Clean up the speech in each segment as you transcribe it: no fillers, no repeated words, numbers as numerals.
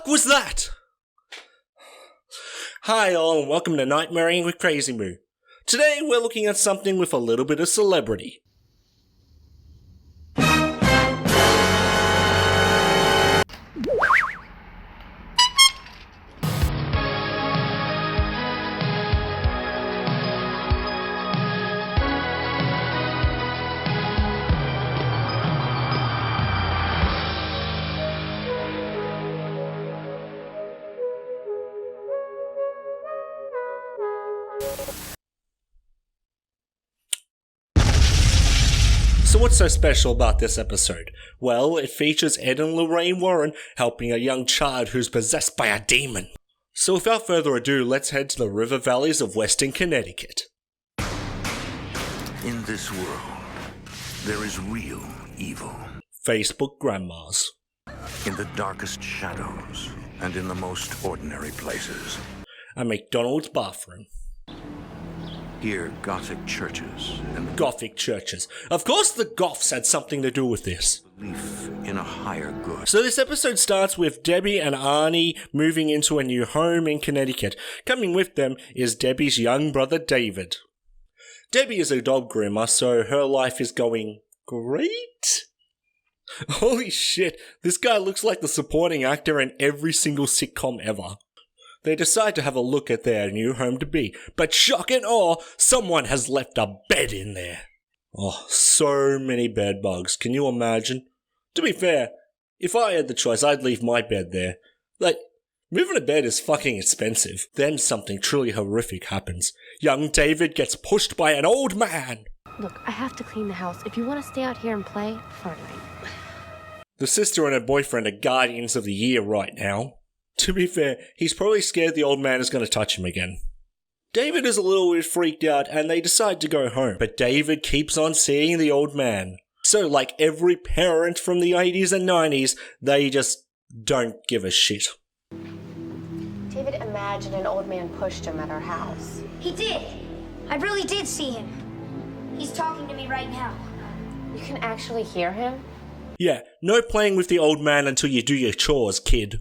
fuck was that? Hi all and welcome to Nightmaring with Crazy Moo. Today we're looking at something with a little bit of celebrity. So what's so special about this episode? Well, it features Ed and Lorraine Warren helping a young child who's possessed by a demon. So without further ado, let's head to the river valleys of Western Connecticut. In this world, there is real evil. Facebook grandmas. In the darkest shadows and in the most ordinary places. A McDonald's bathroom. Here, Gothic churches and Gothic churches. Of course the Goths had something to do with this. belief in a higher good. So this episode starts with Debbie and Arnie moving into a new home in Connecticut. Coming with them is Debbie's young brother David. Debbie is a dog groomer, so her life is going great? Holy shit, this guy looks like the supporting actor in every single sitcom ever. They decide to have a look at their new home to be, but shock and awe, someone has left a bed in there. Oh, so many bed bugs, can you imagine? To be fair, if I had the choice, I'd leave my bed there. Like, moving a bed is fucking expensive. Then something truly horrific happens. Young David gets pushed by an old man. Look, I have to clean the house. If you want to stay out here and play, fine. The sister and her boyfriend are guardians of the year right now. To be fair, he's probably scared the old man is going to touch him again. David is a little bit freaked out and they decide to go home, but David keeps on seeing the old man. So like every parent from the 80s and 90s, they just don't give a shit. David imagined an old man pushed him at our house. He did. I really did see him. He's talking to me right now. You can actually hear him? Yeah, no playing with the old man until you do your chores, kid.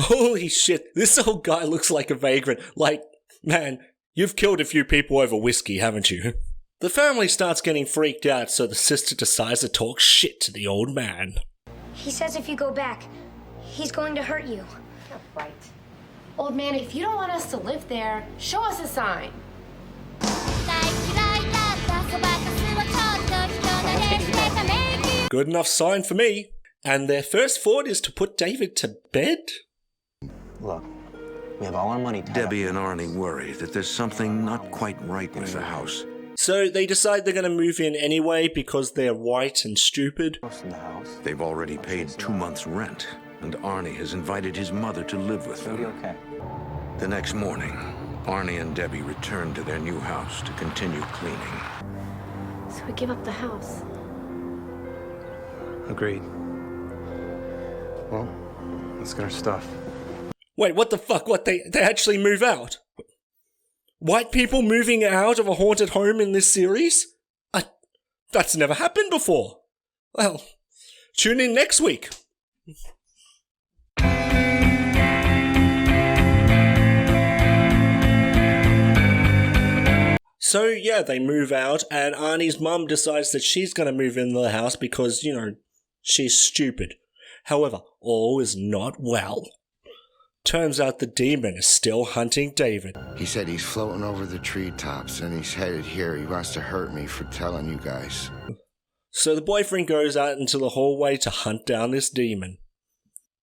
Holy shit, this old guy looks like a vagrant. Like, man, you've killed a few people over whiskey, haven't you? The family starts getting freaked out, so the sister decides to talk shit to the old man. He says if you go back, he's going to hurt you. Yeah, right. Old man, if you don't want us to live there, show us a sign. Good enough sign for me. And their first thought is to put David to bed? Look, we have all our money tied Debbie and Arnie worry that there's something not quite right with the house. So they decide they're going to move in anyway because they're white and stupid. up in the house. They've already paid 2 months' rent, and Arnie has invited his mother to live with It'll be them. okay. The next morning, Arnie and Debbie return to their new house to continue cleaning. So we give up the house. Agreed. Well, let's get our stuff. Wait, what the fuck? What, they actually move out? White people moving out of a haunted home in this series? That's never happened before. Well, tune in next week. So yeah, they move out and Arnie's mum decides that she's going to move into the house because, you know, she's stupid. However, all is not well. Turns out the demon is still hunting David. He said he's floating over the treetops and he's headed here. He wants to hurt me for telling you guys. So the boyfriend goes out into the hallway to hunt down this demon.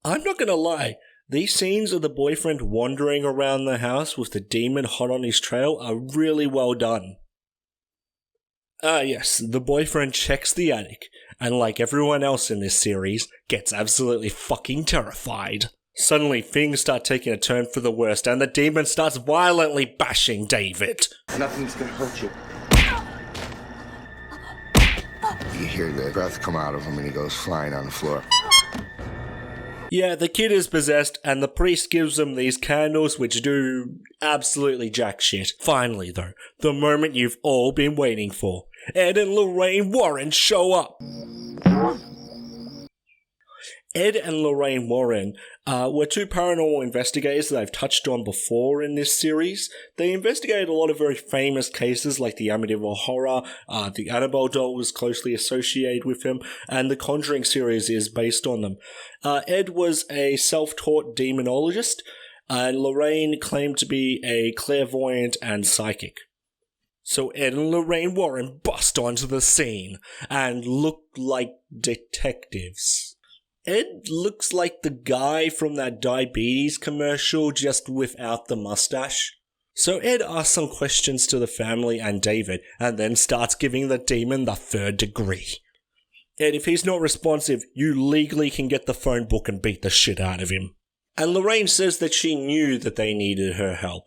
I'm not gonna lie, these scenes of the boyfriend wandering around the house with the demon hot on his trail are really well done. Yes, the boyfriend checks the attic, and like everyone else in this series, gets absolutely fucking terrified. Suddenly, things start taking a turn for the worst, and the demon starts violently bashing David. Nothing's gonna hurt you. You hear the breath come out of him and he goes flying on the floor. Yeah, the kid is possessed, and the priest gives him these candles which do absolutely jack shit. Finally, though, the moment you've all been waiting for. Ed and Lorraine Warren show up. Ed and Lorraine Warren were two paranormal investigators that I've touched on before in this series. They investigated a lot of very famous cases like the Amityville Horror, the Annabelle doll was closely associated with them, and the Conjuring series is based on them. Ed was a self-taught demonologist, and Lorraine claimed to be a clairvoyant and psychic. So Ed and Lorraine Warren bust onto the scene and look like detectives. Ed looks like the guy from that diabetes commercial, just without the mustache. So Ed asks some questions to the family and David, and then starts giving the demon the 3rd degree. Ed, if he's not responsive, you legally can get the phone book and beat the shit out of him. And Lorraine says that she knew that they needed her help.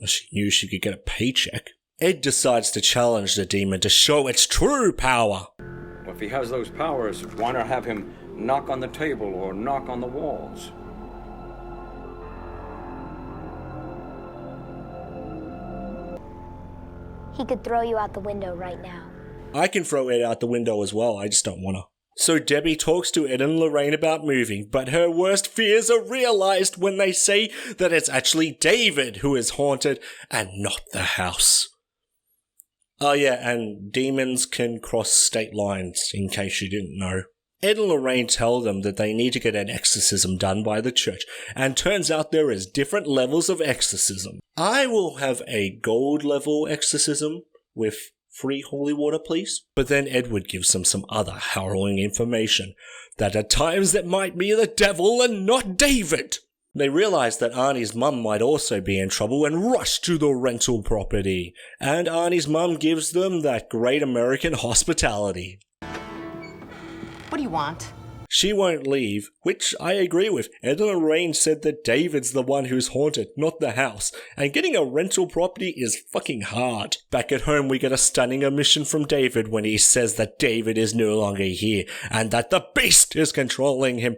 She knew she could get a paycheck. Ed decides to challenge the demon to show its true power. Well, if he has those powers, why not have him knock on the table or knock on the walls? He could throw you out the window right now. I can throw Ed out the window as well, I just don't wanna. So Debbie talks to Ed and Lorraine about moving, but her worst fears are realized when they say that it's actually David who is haunted and not the house. Oh yeah, and demons can cross state lines, in case you didn't know. Ed and Lorraine tell them that they need to get an exorcism done by the church, and turns out there is different levels of exorcism. I will have a gold level exorcism with free holy water, please. But then Edward gives them some other harrowing information, that at times it might be the devil and not David. They realize that Arnie's mum might also be in trouble and rush to the rental property, and Arnie's mum gives them that great American hospitality. What do you want? She won't leave, which I agree with. Ed and Lorraine said that David's the one who's haunted, not the house, and getting a rental property is fucking hard. Back at home we get a stunning omission from David when he says that David is no longer here, and that the beast is controlling him.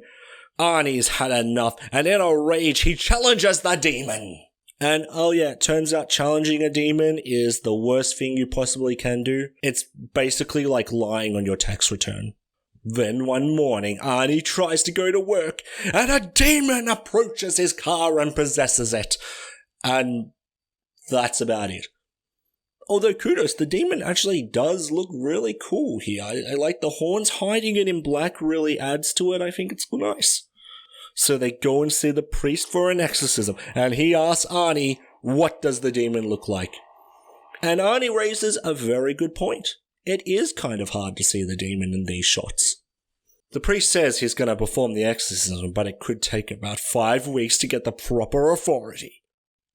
Arnie's had enough, and in a rage he challenges the demon. And oh yeah, it turns out challenging a demon is the worst thing you possibly can do. It's basically like lying on your tax return. Then one morning, Arnie tries to go to work, and a demon approaches his car and possesses it. And that's about it. Although kudos, the demon actually does look really cool here. I like the horns. Hiding it in black really adds to it. I think it's nice. So they go and see the priest for an exorcism, and he asks Arnie, what does the demon look like? And Arnie raises a very good point. It is kind of hard to see the demon in these shots. The priest says he's going to perform the exorcism, but it could take about 5 weeks to get the proper authority.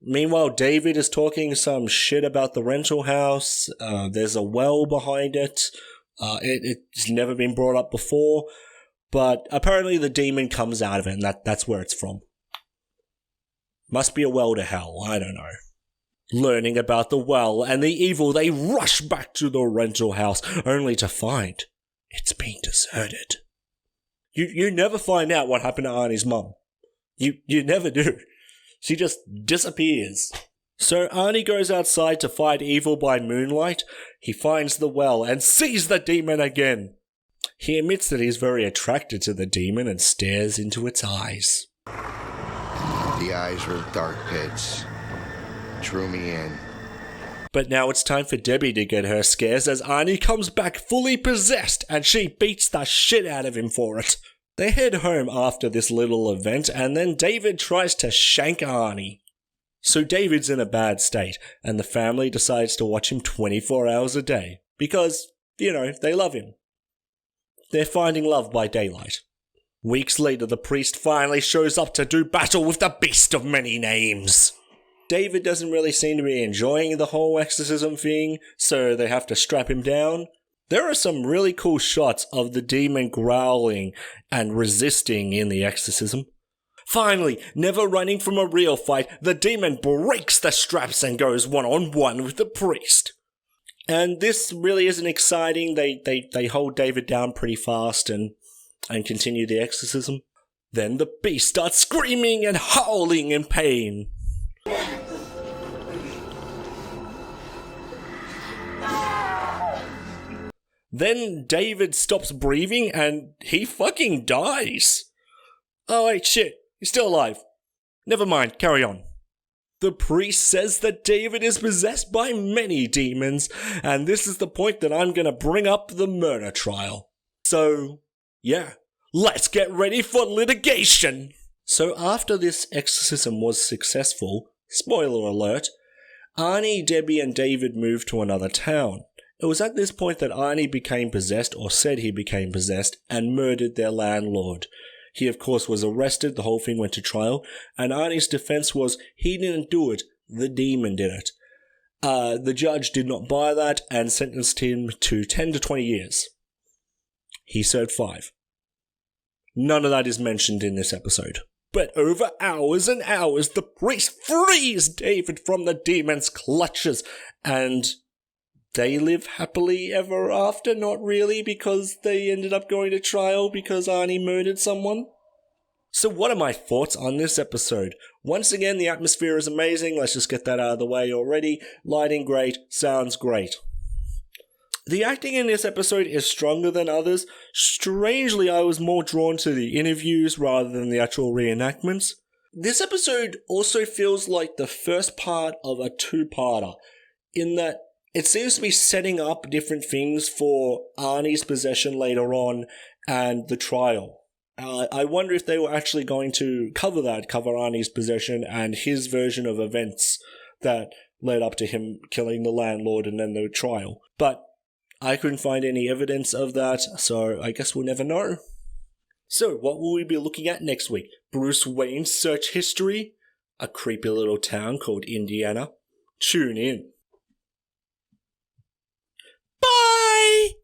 Meanwhile, David is talking some shit about the rental house. There's a well behind it. It's never been brought up before, but apparently the demon comes out of it, and that's where it's from. Must be a well to hell, I don't know. Learning about the well and the evil, they rush back to the rental house, only to find it's been deserted. You never find out what happened to Arnie's mum. You never do. She just disappears. So Arnie goes outside to fight evil by moonlight. He finds the well and sees the demon again. He admits that he's very attracted to the demon and stares into its eyes. The eyes were dark pits. Drew me in. But now it's time for Debbie to get her scares as Arnie comes back fully possessed and she beats the shit out of him for it. They head home after this little event and then David tries to shank Arnie. So David's in a bad state and the family decides to watch him 24 hours a day because, they love him. They're finding love by daylight. Weeks later, the priest finally shows up to do battle with the beast of many names. David doesn't really seem to be enjoying the whole exorcism thing, so they have to strap him down. There are some really cool shots of the demon growling and resisting in the exorcism. Finally, never running from a real fight, the demon breaks the straps and goes one-on-one with the priest. And this really isn't exciting. They hold David down pretty fast and continue the exorcism. Then the beast starts screaming and howling in pain. Then David stops breathing and he fucking dies. Oh wait, shit, he's still alive. Never mind, carry on. The priest says that David is possessed by many demons, and this is the point that I'm gonna bring up the murder trial. So, yeah, let's get ready for litigation! So after this exorcism was successful, spoiler alert, Arnie, Debbie and David moved to another town. It was at this point that Arnie became possessed, or said he became possessed, and murdered their landlord. He of course was arrested, the whole thing went to trial, and Arnie's defense was he didn't do it, the demon did it. The judge did not buy that and sentenced him to 10 to 20 years. He served 5. None of that is mentioned in this episode. But over hours and hours, the priest frees David from the demon's clutches, and they live happily ever after. Not really, because they ended up going to trial because Arnie murdered someone. So what are my thoughts on this episode? Once again, the atmosphere is amazing. Let's just get that out of the way already. Lighting great, sounds great. The acting in this episode is stronger than others. Strangely, I was more drawn to the interviews rather than the actual reenactments. This episode also feels like the first part of a two-parter, in that it seems to be setting up different things for Arnie's possession later on and the trial. I wonder if they were actually going to cover Arnie's possession and his version of events that led up to him killing the landlord and then the trial. But I couldn't find any evidence of that, so I guess we'll never know. So, what will we be looking at next week? Bruce Wayne's search history? A creepy little town called Indiana? Tune in. Bye!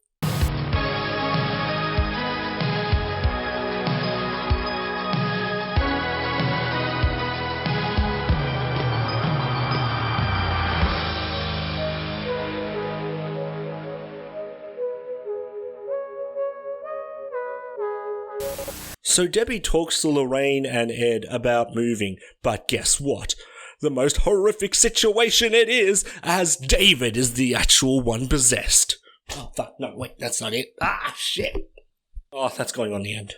So Debbie talks to Lorraine and Ed about moving, but guess what? The most horrific situation it is, as David is the actual one possessed. Oh, fuck, no, wait, that's not it. Ah, shit. Oh, that's going on the end.